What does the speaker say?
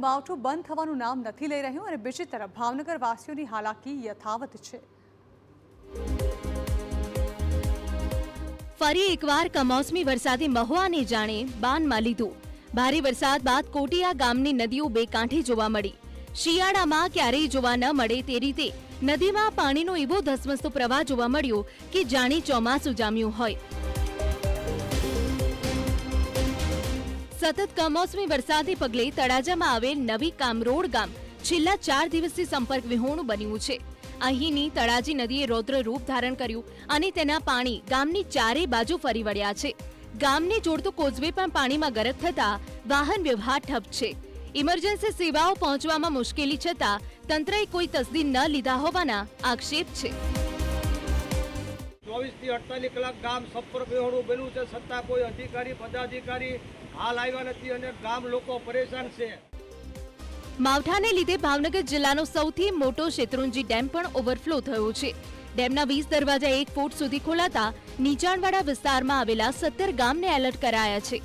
માવઠું બંધ થવાનું નામ નથી લઈ રહ્યું અને બીજી તરફ ભાવનગર વાસીઓની હાલાકી યથાવત છે। ફરી એકવાર કમોસમી વરસાદે મહુવાને જાણે બાનમાં લીધું। ભારે વરસાદ બાદ કોટિયા ગામની નદીઓ બે કાંઠે જોવા મળી। શિયાળામાં ક્યારેય જોવા ન મળે તે રીતે નદીમાં પાણીનો એવો ધસમસતો પ્રવાહ જોવા મળ્યો કે જાણે ચોમાસું જામ્યું હોય। સતત કમોસમી વરસાદને પગલે તળાજામાં આવેલ નવી કામરોડ ગામ છેલ્લા 4 દિવસથી સંપર્ક વિહોણું બન્યું છે। અહીંની તળાજી નદીએ રૌદ્ર રૂપ ધારણ કર્યું અને તેના પાણી ગામની ચારે બાજુ ફરી વળ્યા છે। ગામને જોડતો કોઝવે પણ પાણીમાં ગરક થતા વાહન વ્યવહાર ઠપ છે। ઇમરજન્સી સેવાઓ પહોંચવામાં મુશ્કેલી છતાં તંત્રએ કોઈ તસદી ન લીધા હોવાના આક્ષેપ છે। 24 થી 48 કલાક ગામ સંપર્ક વિહોણું બન્યું છે, છતાં કોઈ અધિકારી પદાધિકારી હાલ આવ્યા નથી અને ગામ લોકો પરેશાન છે। માવઠાને લીધે ભાવનગર જિલ્લાનો સૌથી મોટો શેત્રુંજી ડેમ પણ ઓવરફ્લો થયો છે। ડેમના 20 દરવાજા 1 ફૂટ સુધી ખોલાતા નીચાણવાળા વિસ્તારમાં આવેલા 17 ગામને એલર્ટ કરાયા છે।